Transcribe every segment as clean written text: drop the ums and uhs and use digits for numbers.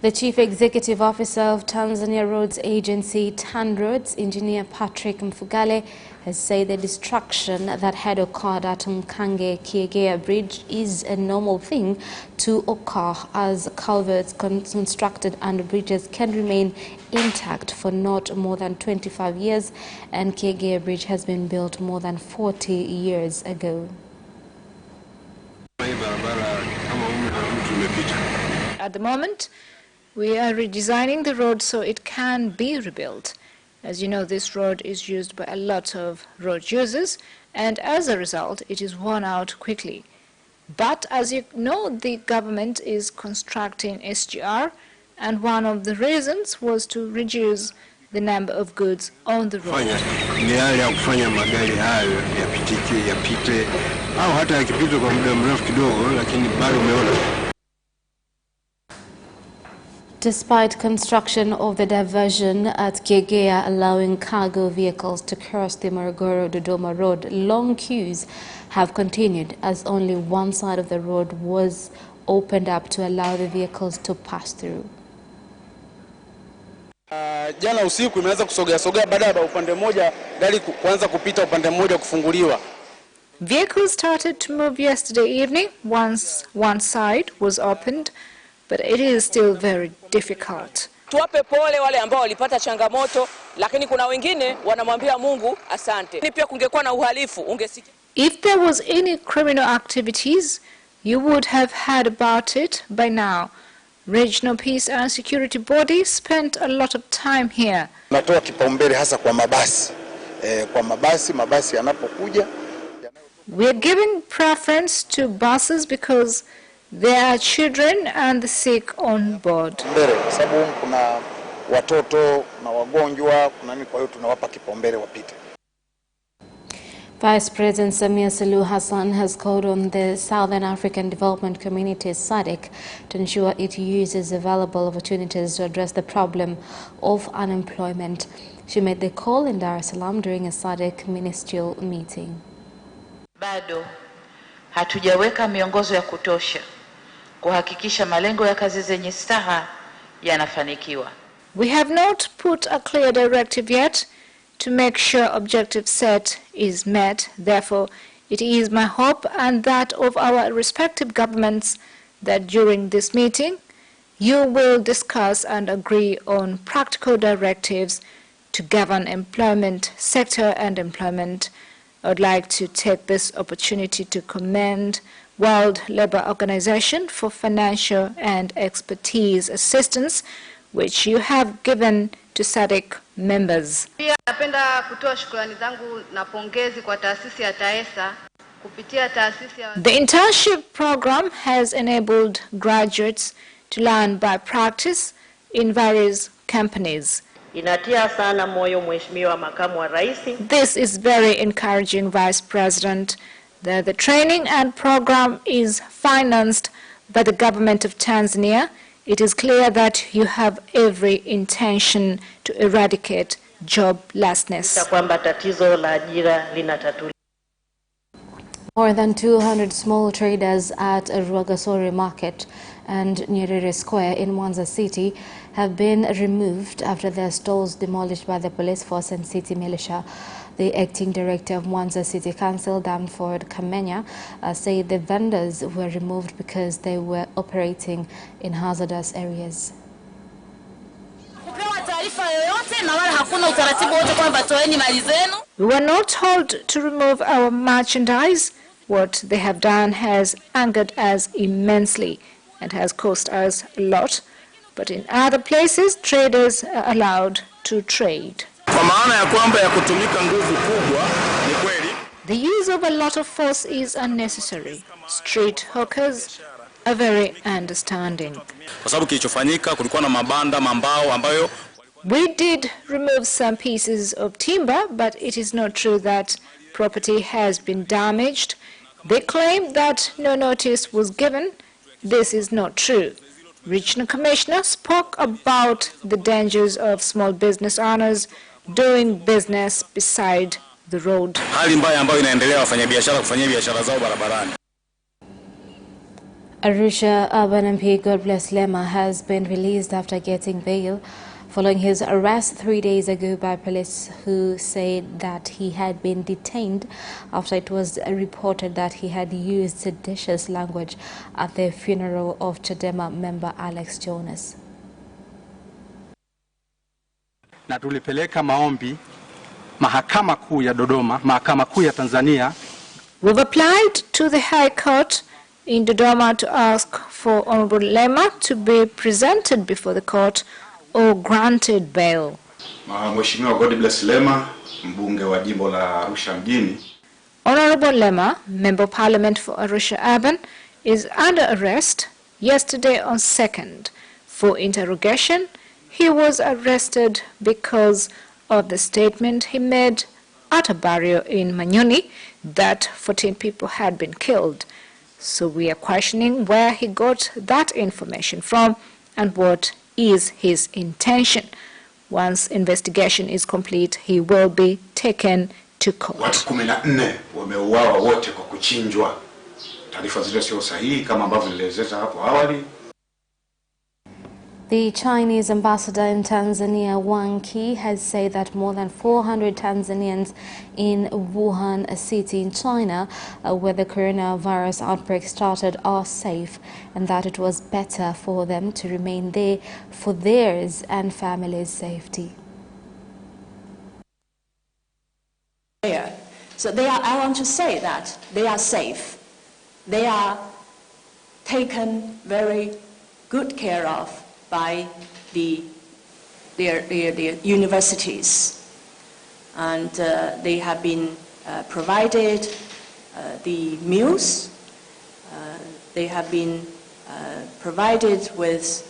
The Chief Executive Officer of Tanzania Roads Agency, TANROADS, Engineer Patrick Mfugale, has said the destruction that had occurred at Mkange-Kiegea Bridge is a normal thing to occur, as culverts constructed under bridges can remain intact for not more than 25 years, and Kiegea Bridge has been built more than 40 years ago. At the moment, we are redesigning the road so it can be rebuilt. As you know, this road is used by a lot of road users, and as a result, it is worn out quickly. But as you know, the government is constructing SGR, and one of the reasons was to reduce the number of goods on the road. Despite construction of the diversion at Kiegea allowing cargo vehicles to cross the Morogoro-Dodoma road, long queues have continued as only one side of the road was opened up to allow the vehicles to pass through. Jana usiku imeanza kusogea baada ya upande mmoja gari kuanza kupita upande mmoja kufunguliwa. Vehicles started to move yesterday evening once one side was opened, but it is still very difficult. Tuwape pole wale ambao walipata changamoto, lakini kuna wengine wanamwambia Mungu asante. Ni pia kungekuwa na uhalifu ungesikia. If there was any criminal activities, you would have heard about it by now. Regional Peace and Security Body spent a lot of time here. Natoa kipaumbele hasa kwa mabasi. Mabasi yanapokuja. We are giving preference to buses because there are children and the sick on board. Sababu kuna watoto na wagonjwa, kwa hiyo tunawapa kipaumbele wapite. Vice President Samia Suluhu Hassan has called on the Southern African Development Community (SADC) to ensure it uses available opportunities to address the problem of unemployment. She made the call in Dar es Salaam during a SADC ministerial meeting. Bado hatujaweka miongozo ya kutosha kuhakikisha malengo ya kazi zenye staha yanafanikiwa. We have not put a clear directive yet to make sure objective set is met. Therefore, it is my hope and that of our respective governments that during this meeting, you will discuss and agree on practical directives to govern employment sector and employment. I would like to take this opportunity to commend World Labour Organization for financial and expertise assistance which you have given to SADC members. Pia napenda kutoa shukrani zangu na pongezi kwa taasisi ya TAESA kupitia taasisi ya. The internship program has enabled graduates to learn by practice in various companies. Inatia sana moyo Mheshimiwa Makamu wa Rais. This is very encouraging, Vice President. The training and program is financed by the government of Tanzania. It is clear that you have every intention to eradicate joblessness. More than 200 small traders at Rwagasore Market and Nyerere Square in Mwanza City have been removed after their stalls demolished by the police force and city militia. The acting director of Mwanza City Council, Danford Kamenya, said the vendors were removed because they were operating in hazardous areas. We were not told to remove our merchandise. What they have done has angered us immensely and has cost us a lot. But in other places, traders are allowed to trade. The use of a lot of force is unnecessary. Street hawkers are very understanding. We did remove some pieces of timber, but it is not true that property has been damaged. They claim that no notice was given. This is not true. Regional Commissioner spoke about the dangers of small business owners doing business beside the road. Arusha Urban MP Godbless Lema has been released after getting bail following his arrest 3 days ago by police, who said that he had been detained after it was reported that he had used seditious language at the funeral of Chadema member Alex Jones. Na tulipeleka maombi Mahakama Kuu ya Dodoma, Mahakama Kuu ya Tanzania. We've applied to the High Court in Dodoma to ask for Honorable Lema to be presented before the court or granted bail. Mheshimiwa Godbless Lema, mbunge wa jimbo la Arusha mjini. Honorable Lema, Member of Parliament for Arusha Urban, is under arrest yesterday on 2nd. For interrogation, he was arrested because of the statement he made at a barrio in Manyoni that 14 people had been killed. So we are questioning where he got that information from and what is his intention. Once investigation is complete, he will be taken to court. Watu 14 wameuawa wote kwa kuchinjwa. Taarifa zile sio sahihi kama ambavyo nilieleza hapo awali. The Chinese ambassador in Tanzania, Wang Qi, has said that more than 400 Tanzanians in Wuhan city in China, where the coronavirus outbreak started, are safe, and that it was better for them to remain there for theirs and families' safety. So I want to say that they are safe. They are taken very good care of by their universities, and they have been provided the meals. They have been provided with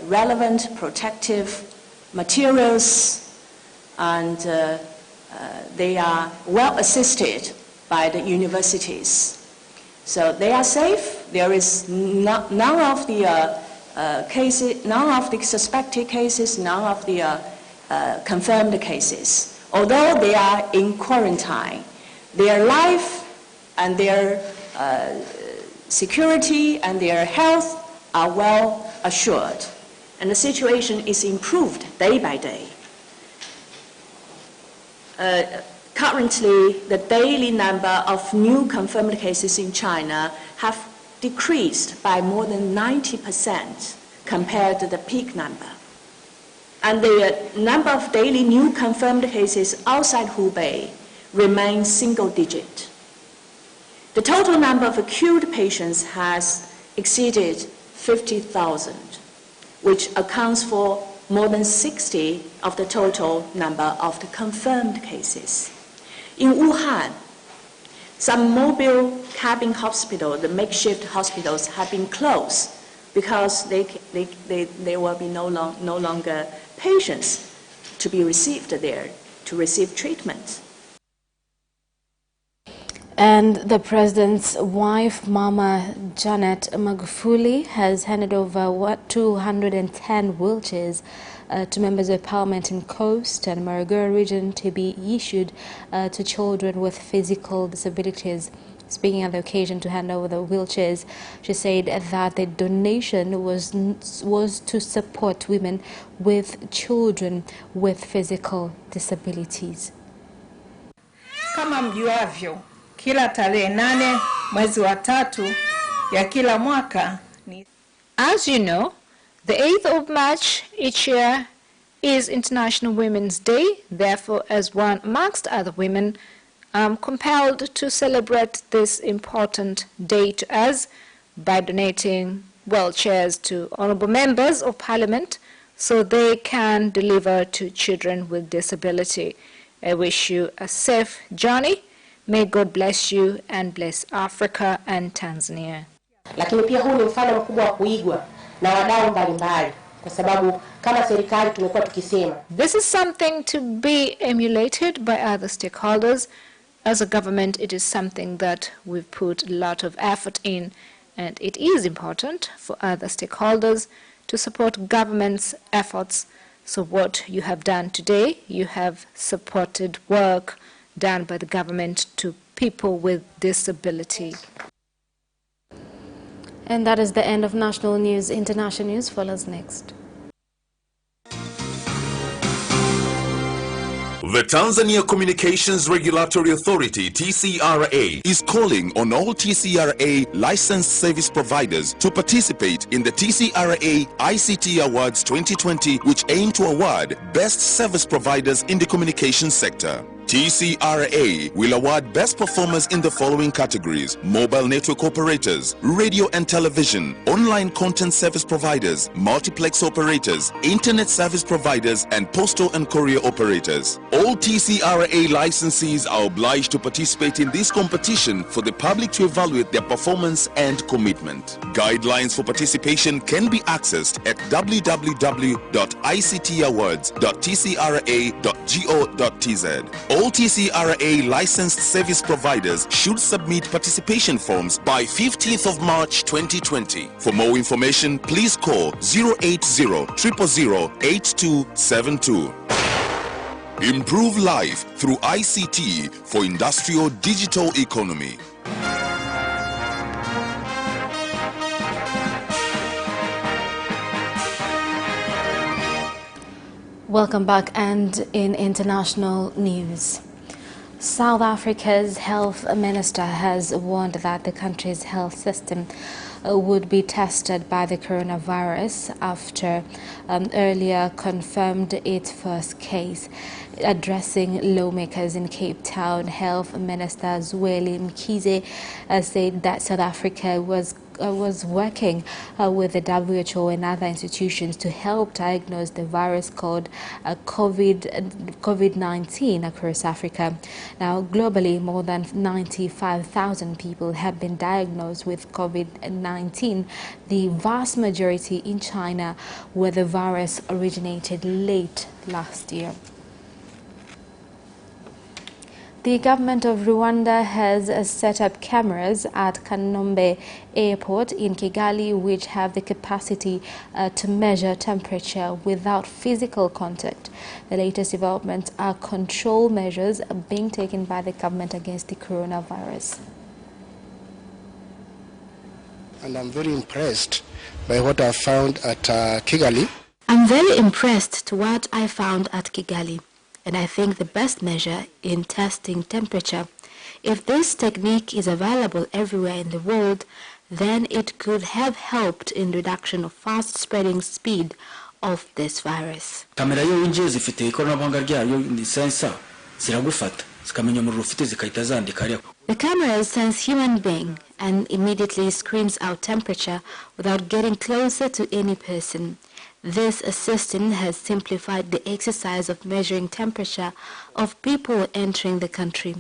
relevant protective materials, and they are well assisted by the universities. So they are safe. There is none of the cases, none of the suspected cases, none of the confirmed cases. Although they are in quarantine, their life and their security and their health are well assured, and the situation is improved day by day. Currently, the daily number of new confirmed cases in China have decreased by more than 90% compared to the peak number. And the number of daily new confirmed cases outside Hubei remains single digit. The total number of acute patients has exceeded 50,000, which accounts for more than 60% of the total number of the confirmed cases. In Wuhan, some mobile cabin hospitals, the makeshift hospitals, have been closed because there will be no longer patients to be received there to receive treatment. And the president's wife, Mama Janet Magufuli, has handed over 210 wheelchairs to members of parliament in Coast and Morogoro region to be issued to children with physical disabilities. Speaking at the occasion to hand over the wheelchairs, she said that the donation was to support women with children with physical disabilities. Kama mjuavyo, kila tarehe 8 mwezi wa 3 ya kila mwaka ni... As you know, the 8th of March each year is International Women's Day. Therefore, as one amongst other women, I'm compelled to celebrate this important day to us by donating wheelchairs to honorable members of Parliament so they can deliver to children with disability. I wish you a safe journey. May God bless you and bless Africa and Tanzania. Lakini pia huu ni mfano mkubwa wa kuigwa na wadau mbalimbali kwa sababu kama serikali tumekuwa tukisema. This is something to be emulated by other stakeholders. As a government, it is something that we've put a lot of effort in, and it is important for other stakeholders to support government's efforts. So what you have done today, you have supported work done by the government to people with disability. And that is the end of national news. International news follows next. The Tanzania Communications Regulatory Authority, TCRA, is calling on all TCRA licensed service providers to participate in the TCRA ICT Awards 2020, which aim to award best service providers in the communications sector. TCRA will award best performers in the following categories: mobile network operators, radio and television, online content service providers, multiplex operators, internet service providers, and postal and courier operators. All TCRA licensees are obliged to participate in this competition for the public to evaluate their performance and commitment. Guidelines for participation can be accessed at www.ictawards.tcra.go.tz. All TCRA licensed service providers should submit participation forms by 15th of March 2020. For more information, please call 080-000-8272. Improve life through ICT for industrial digital economy. Welcome back, and in international news. South Africa's health minister has warned that the country's health system would be tested by the coronavirus after earlier confirmed its first case. Addressing lawmakers in Cape Town, Health Minister Zweli Mkhize said that South Africa was working with the WHO and other institutions to help diagnose the virus called COVID-19 across Africa. Now, globally, more than 95,000 people have been diagnosed with COVID-19, the vast majority in China, where the virus originated late last year. The government of Rwanda has set up cameras at Kanombe Airport in Kigali, which have the capacity to measure temperature without physical contact. The latest developments are control measures being taken by the government against the coronavirus. And I'm very impressed by what I found at Kigali. I'm very impressed to what I found at Kigali. And I think the best measure in testing temperature, if this technique is available everywhere in the world, then it could have helped in reduction of fast spreading speed of this virus. The camera senses human being and immediately screams out temperature without getting closer to any person. This system has simplified the exercise of measuring temperature of people entering the country.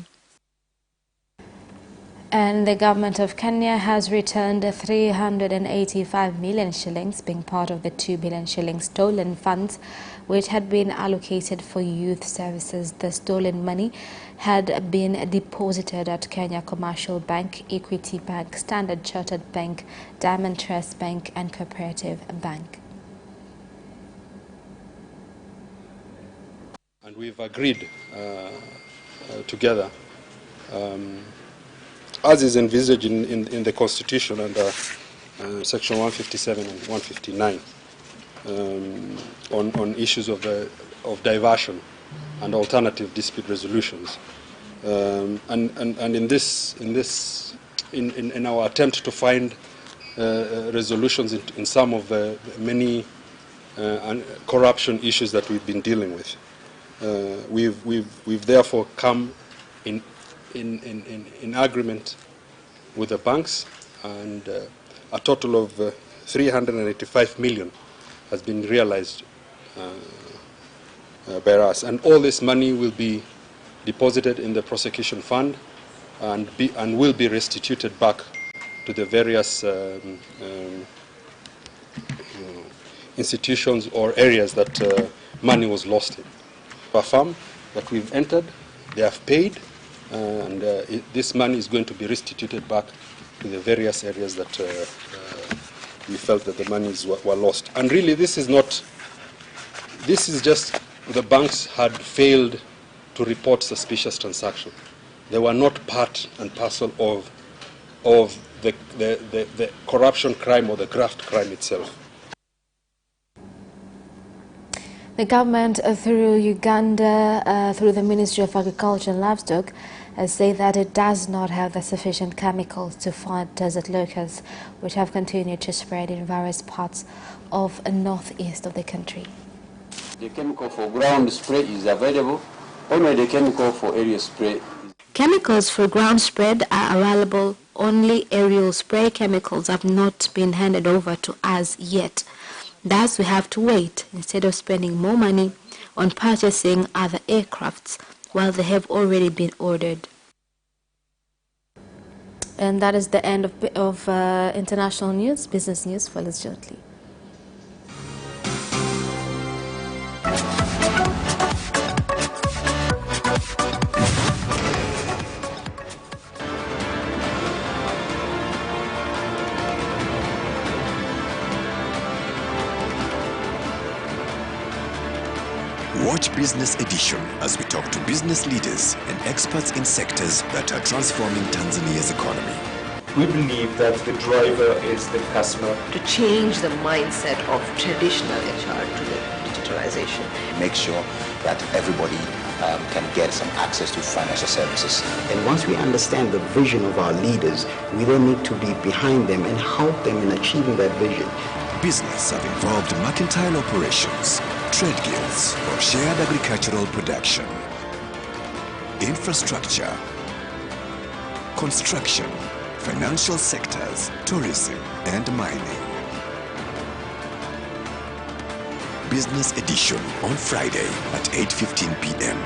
And the government of Kenya has returned 385 million shillings, being part of the 2 billion shillings stolen funds, which had been allocated for youth services. The stolen money had been deposited at Kenya Commercial Bank, Equity Bank, Standard Chartered Bank, Diamond Trust Bank, and Cooperative Bank. And we've agreed together, as is envisaged in the Constitution under Section 157 and 159, on issues of diversion and alternative dispute resolutions. And in our attempt to find resolutions in some of the many corruption issues that we've been dealing with. We've therefore come in agreement with the banks, and a total of 385 million has been realized by us, and all this money will be deposited in the prosecution fund and will be restituted back to the various institutions or areas that money was lost in. A firm that we've entered, they have paid, and this money is going to be restituted back to the various areas that we felt that the monies were lost. And really, this is just the banks had failed to report suspicious transactions. They were not part and parcel of of the corruption crime or the graft crime itself. The government, through Uganda, through the Ministry of Agriculture and Livestock, has said that it does not have the sufficient chemicals to fight desert locusts, which have continued to spread in various parts of the northeast of the country. The chemical for ground spray is available, only the chemical for aerial spray. Chemicals for ground spread are available, only aerial spray chemicals have not been handed over to us yet. Thus, we have to wait instead of spending more money on purchasing other aircrafts while they have already been ordered. And that is the end of international news. Business news follows shortly. Watch Business Edition as we talk to business leaders and experts in sectors that are transforming Tanzania's economy. We believe that the driver is the customer. To change the mindset of traditional HR to the digitalization. Make sure that everybody can get some access to financial services. And once we understand the vision of our leaders, we then need to be behind them and help them in achieving that vision. Business have involved mercantile operations, trade guilds, or shared agricultural production, infrastructure, construction, financial sectors, tourism, and mining. Business Edition on Friday at 8:15 p.m.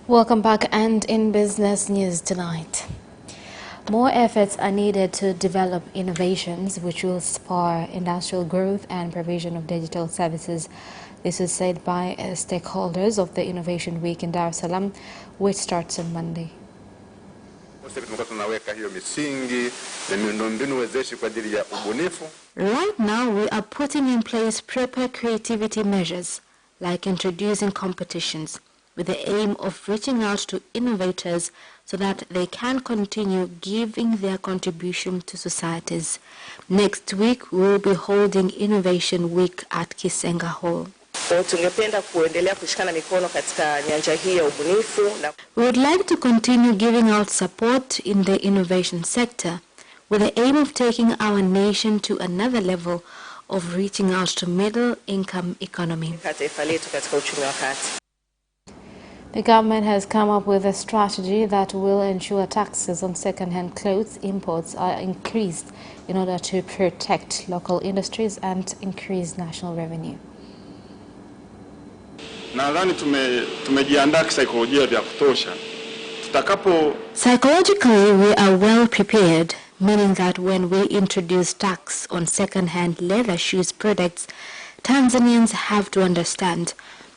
Welcome back, and in business news tonight. More efforts are needed to develop innovations which will spur industrial growth and provision of digital services. This was said by stakeholders of the Innovation Week in Dar es Salaam, which starts on Monday. Right now, we are putting in place proper creativity measures, like introducing competitions, with the aim of reaching out to innovators so that they can continue giving their contribution to societies. Next week, we will be holding Innovation Week at Kisenga Hall. We would like to continue giving out support in the innovation sector with the aim of taking our nation to another level of reaching out to middle-income economy. The government has come up with a strategy that will ensure taxes on second-hand clothes imports are increased in order to protect local industries and increase national revenue. Psychologically, we are well prepared, meaning that when we introduce tax on second-hand leather shoes products, Tanzanians have to understand,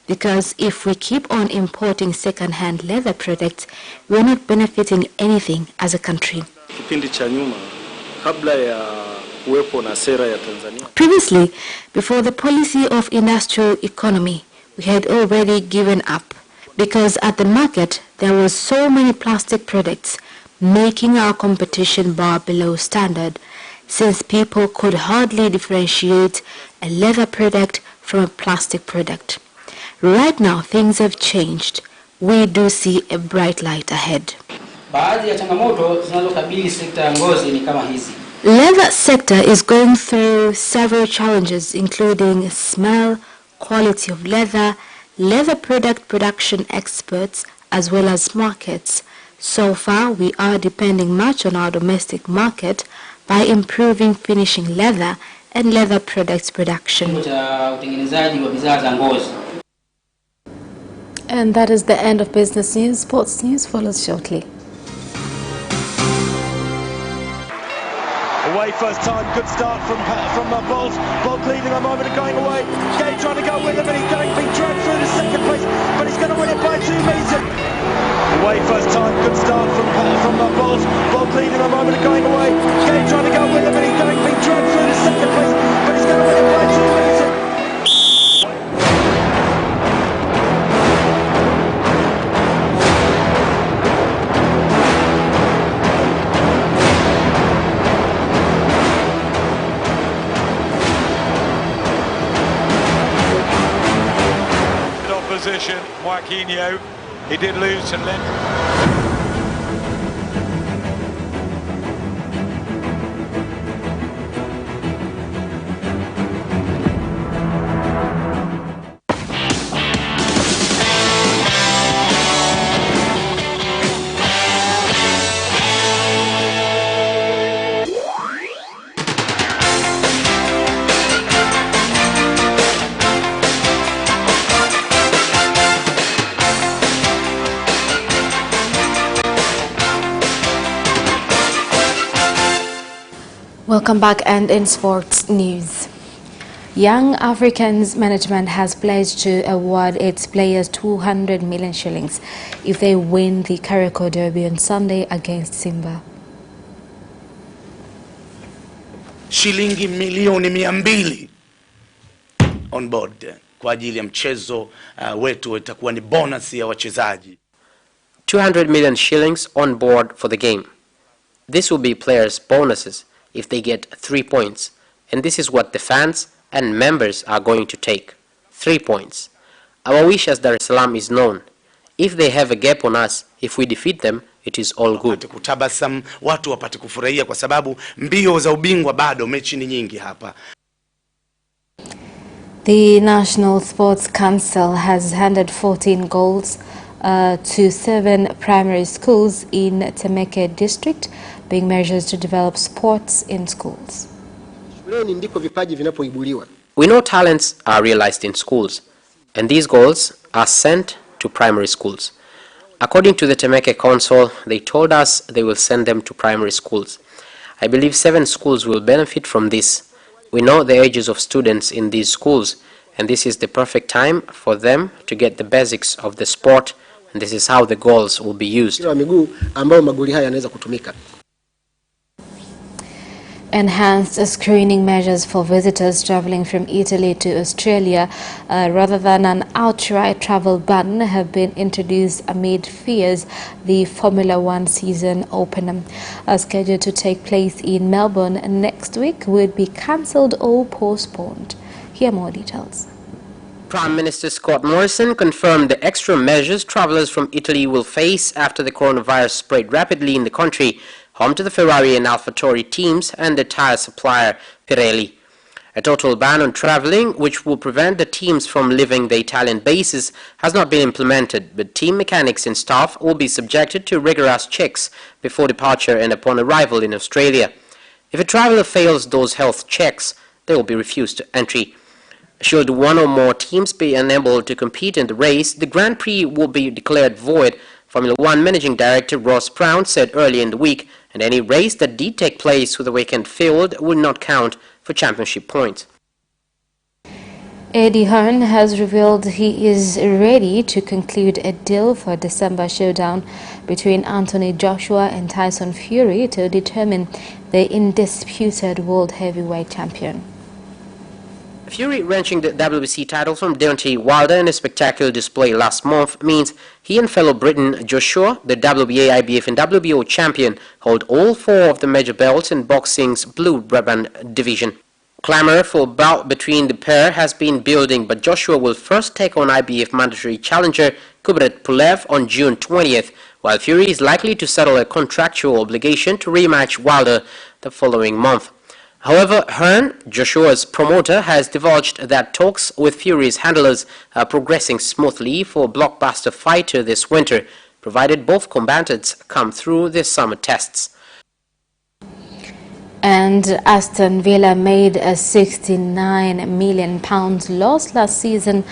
because if we keep on importing second-hand leather products, we are not benefiting anything as a country. Previously, before the policy of industrial economy, we had already given up, because at the market there were so many plastic products, making our competition bar below standard, since people could hardly differentiate a leather product from a plastic product. Right now, things have changed. We do see a bright light ahead. Leather sector is going through several challenges, including smell, quality of leather, leather product production experts, as well as markets. So far, we are depending much on our domestic market by improving finishing leather and leather products production. And that is the end of business news. Sports news follows shortly. away first time. Good start from Bolt. Bolt leading a moment and going away. Gay trying to go with him, and he's being dragged through the second place, but he's going to win it by 2 meters. Away first time. Good start from Bolt. Bolt leading a moment and going away. Gay trying to go with him, and he's being dragged through the second place, but he's going to win it by 2 meters. Opposition, Joaquinho, he did lose to Len. Welcome back, and in sports news. Young Africans management has pledged to award its players 200 million shillings if they win the Kariakoo Derby on Sunday against Simba. Shilingi milioni 200 on board kwa ajili ya mchezo wetu, itakuwa ni bonus ya wachezaji. 200 million shillings on board for the game. This will be players' bonuses if they get 3 points, and this is what the fans and members are going to take. 3 points. Our wish as Dar es Salaam is known. If they have a gap on us, if we defeat them, it is all good. Kutabasam, watu wapate kufurahia kwa sababu mbio za ubingwa bado, mechi ni nyingi hapa. The National Sports Council has handed 14 goals to 7 primary schools in Temeke district, being measures to develop sports in schools. We know talents are realized in schools, and these goals are sent to primary schools. According to the Temeke Council, they told us they will send them to primary schools. I believe 7 schools will benefit from this. We know the ages of students in these schools, and this is the perfect time for them to get the basics of the sport, and this is how the goals will be used. Enhanced screening measures for visitors traveling from Italy to Australia rather than an outright travel ban have been introduced amid fears the Formula One season opener, scheduled to take place in Melbourne next week, would be cancelled or postponed. Here are more details. Prime Minister Scott Morrison confirmed the extra measures travellers from Italy will face after the coronavirus spread rapidly in the country, home to the Ferrari and AlphaTauri teams and the tyre supplier Pirelli. A total ban on travelling, which will prevent the teams from leaving the Italian bases, has not been implemented, but team mechanics and staff will be subjected to rigorous checks before departure and upon arrival in Australia. If a traveller fails those health checks, they will be refused entry. Should one or more teams be unable to compete in the race, the Grand Prix will be declared void, Formula One Managing Director Ross Brown said earlier in the week, and any race that did take place with a vacant field would not count for championship points. Eddie Hearn has revealed he is ready to conclude a deal for a December showdown between Anthony Joshua and Tyson Fury to determine the undisputed world heavyweight champion. Fury wrenching the WBC title from Deontay Wilder in a spectacular display last month means he and fellow Briton Joshua, the WBA, IBF and WBO champion, hold all 4 of the major belts in boxing's blue ribbon division. Clamour for a bout between the pair has been building, but Joshua will first take on IBF mandatory challenger Kubrat Pulev on June 20th, while Fury is likely to settle a contractual obligation to rematch Wilder the following month. However, Hearn, Joshua's promoter, has divulged that talks with Fury's handlers are progressing smoothly for a blockbuster fighter this winter, provided both combatants come through their summer tests. And Aston Villa made a £69 million loss last season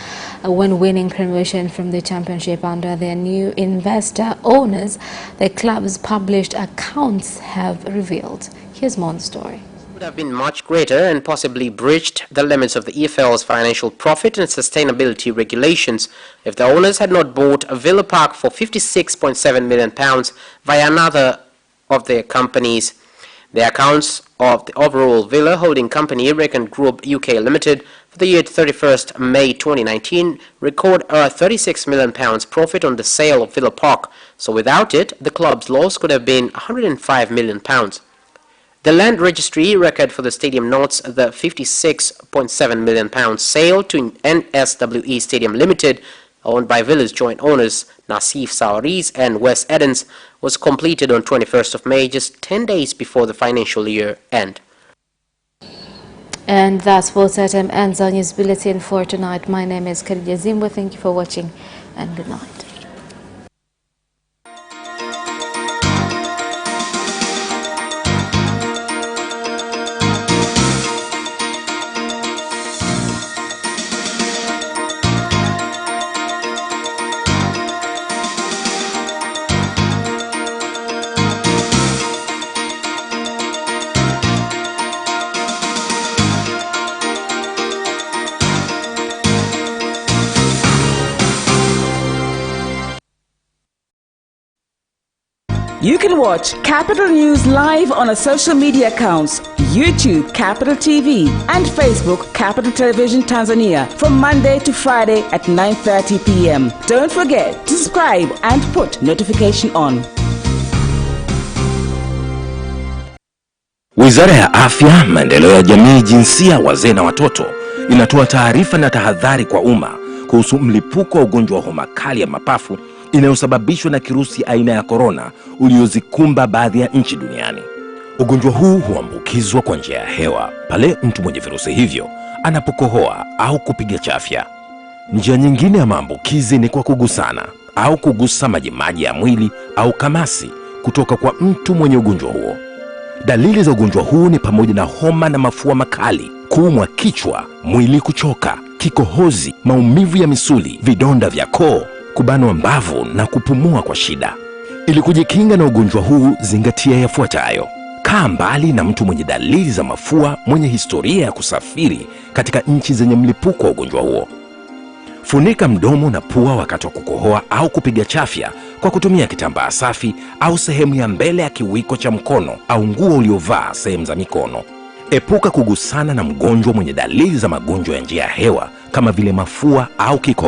when winning promotion from the Championship under their new investor owners, the club's published accounts have revealed. Here's more on the story. would have been much greater and possibly breached the limits of the EFL's financial profit and sustainability regulations if the owners had not bought a Villa Park for £56.7 million via another of their companies. The accounts of the overall Villa holding company, Recon Group UK Limited, for the year 31st May 2019 record a £36 million profit on the sale of Villa Park, so without it, the club's loss could have been £105 million. The land registry record for the stadium notes the £56.7 million sale to NSWE Stadium Limited, owned by Villa's joint owners Nassif Sawaris and Wes Edens, was completed on 21st of May, just 10 days before the financial year end. And that sports item ends our news bulletin for tonight. My name is Khadija Zimbo. Thank you for watching and good night. You can watch Capital News live on our social media accounts, YouTube Capital TV and Facebook Capital Television Tanzania from Monday to Friday at 9:30 p.m. Don't forget to subscribe and put notification on. Wizara ya Afya, Maendeleo ya Jamii, Jinsia, Wazee na Watoto inatoa taarifa na tahadhari kwa umma kuhusu mlipuko wa ugonjwa wa homa kali ya mapafu inayosababishwa na kirusi aina ya korona uliozikumba baadhi ya nchi duniani. Ugonjwa huu huambukizwa kwa njia ya hewa pale mtu mwenye virusi hivyo anapokohoa au kupiga chafya. Njia nyingine ya maambukizi ni kwa kugusana au kugusa majimaji ya mwili au kamasi kutoka kwa mtu mwenye ugonjwa huo. Dalili za ugonjwa huu ni pamoja na homa na mafua makali, kuumwa kichwa, mwili kuchoka, kikohozi, maumivu ya misuli, vidonda vya koo, kubanwa mbavu na kupumua kwa shida. Ili kujikinga na ugonjwa huu, zingatia yafuatayo. Kaa mbali na mtu mwenye dalili za mafua mwenye historia ya kusafiri katika nchi zenye mlipuko wa ugonjwa huo. Funika mdomo na pua wakati wa kukohoa au kupiga chafya kwa kutumia kitambaa safi au sehemu ya mbele ya kiwiko cha mkono au nguo uliovaa sehemu za mikono. Epuka kugusana na mgonjwa mwenye dalili za magonjwa ya njia ya hewa kama vile mafua au kikohozi.